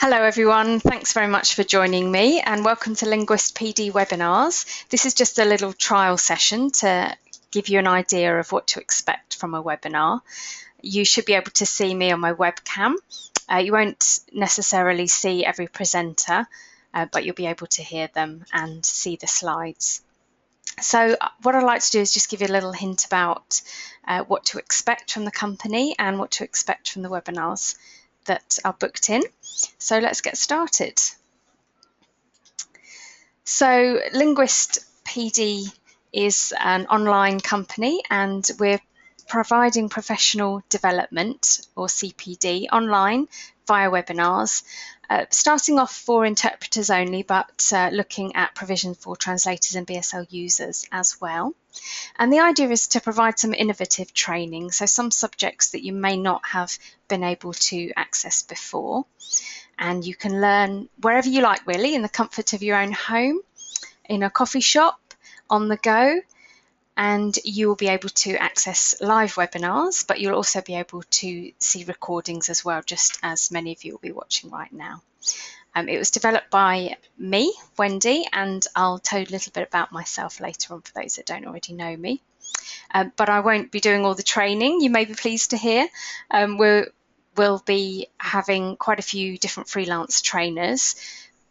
Hello everyone, thanks very much for joining me and welcome to Linguistpd webinars. This is just a little trial session to give you an idea of what to expect from a webinar. You should be able to see me on my webcam. You won't necessarily see every presenter, but you'll be able to hear them and see the slides. So what I'd like to do is just give you a little hint about what to expect from the company and what to expect from the webinars that are booked in. So let's get started. So Linguistpd is an online company and we're providing professional development or CPD online via webinars, starting off for interpreters only, but looking at provision for translators and BSL users as well. And the idea is to provide some innovative training, so some subjects that you may not have been able to access before. And you can learn wherever you like, really, in the comfort of your own home, in a coffee shop, on the go, and you will be able to access live webinars, but you'll also be able to see recordings as well, just as many of you will be watching right now. It was developed by me, Wendy, and I'll tell you a little bit about myself later on for those that don't already know me. But I won't be doing all the training, you may be pleased to hear. We'll be having quite a few different freelance trainers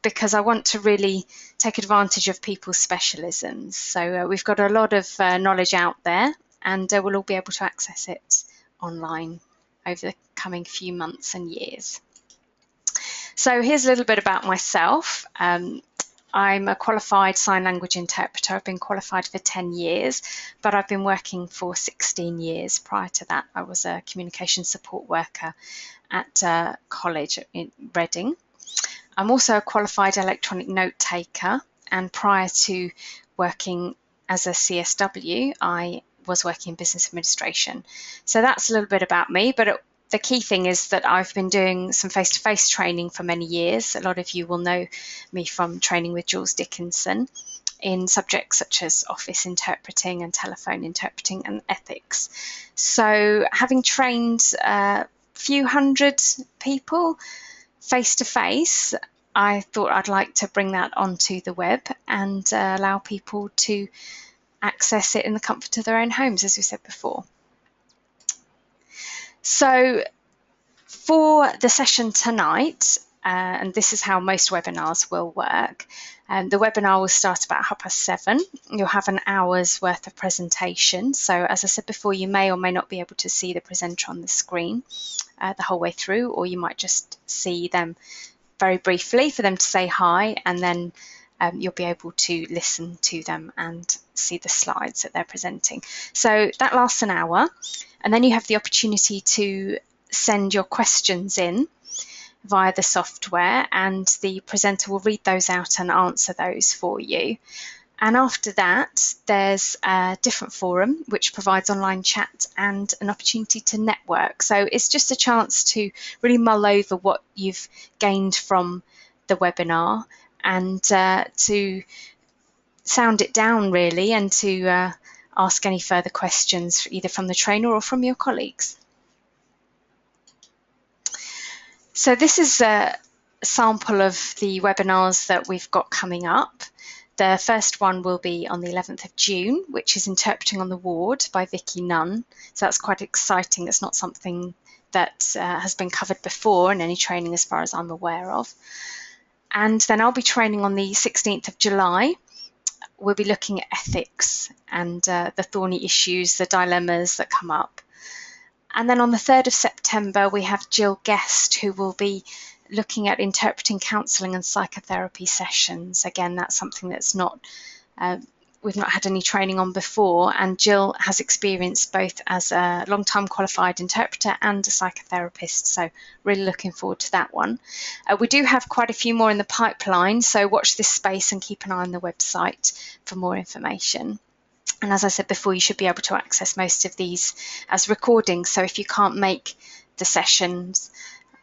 because I want to really take advantage of people's specialisms. So we've got a lot of knowledge out there and we'll all be able to access it online over the coming few months and years. So here's a little bit about myself. I'm a qualified sign language interpreter. I've been qualified for 10 years, but I've been working for 16 years. Prior to that, I was a communication support worker at college in Reading. I'm also a qualified electronic note taker, and prior to working as a CSW, I was working in business administration. So that's a little bit about me, but the key thing is that I've been doing some face-to-face training for many years. A lot of you will know me from training with Jules Dickinson in subjects such as office interpreting and telephone interpreting and ethics. So having trained a few hundred people face-to-face, I thought I'd like to bring that onto the web and allow people to access it in the comfort of their own homes, as we said before. So for the session tonight, and this is how most webinars will work, the webinar will start about 7:30. You'll have an hour's worth of presentation. So as I said before, you may or may not be able to see the presenter on the screen the whole way through, or you might just see them very briefly for them to say hi, and then you'll be able to listen to them and see the slides that they're presenting. So that lasts an hour, and then you have the opportunity to send your questions in via the software, and the presenter will read those out and answer those for you. And after that, there's a different forum which provides online chat and an opportunity to network. So it's just a chance to really mull over what you've gained from the webinar and to sound it down really, and to ask any further questions either from the trainer or from your colleagues. So this is a sample of the webinars that we've got coming up. The first one will be on the 11th of June, which is Interpreting on the Ward by Vicky Nunn. So that's quite exciting. It's not something that has been covered before in any training as far as I'm aware of. And then I'll be training on the 16th of July. We'll be looking at ethics and the thorny issues, the dilemmas that come up. And then on the 3rd of September, we have Jill Guest, who will be looking at interpreting counselling and psychotherapy sessions. Again, that's something that's not, we've not had any training on before, and Jill has experience both as a long-time qualified interpreter and a psychotherapist, so really looking forward to that one. We do have quite a few more in the pipeline, so watch this space and keep an eye on the website for more information. And as I said before, you should be able to access most of these as recordings, so if you can't make the sessions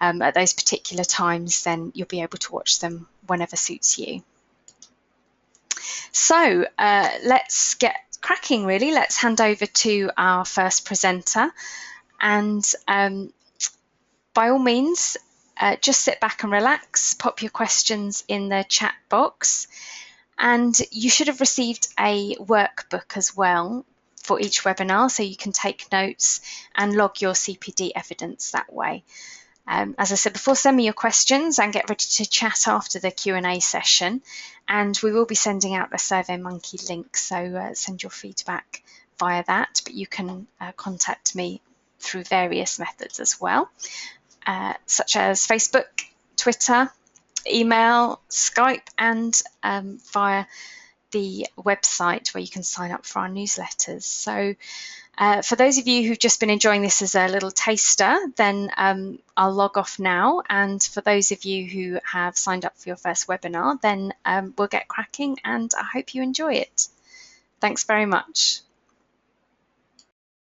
at those particular times, then you'll be able to watch them whenever suits you. So let's get cracking really. Let's hand over to our first presenter, and by all means just sit back and relax, pop your questions in the chat box, and you should have received a workbook as well for each webinar, so you can take notes and log your CPD evidence that way. As I said before, send me your questions and get ready to chat after the Q&A session, and we will be sending out a SurveyMonkey link, so send your feedback via that, but you can contact me through various methods as well, such as Facebook, Twitter, email, Skype, and via the website where you can sign up for our newsletters. So for those of you who've just been enjoying this as a little taster, then I'll log off now. And for those of you who have signed up for your first webinar, then we'll get cracking, and I hope you enjoy it. Thanks very much.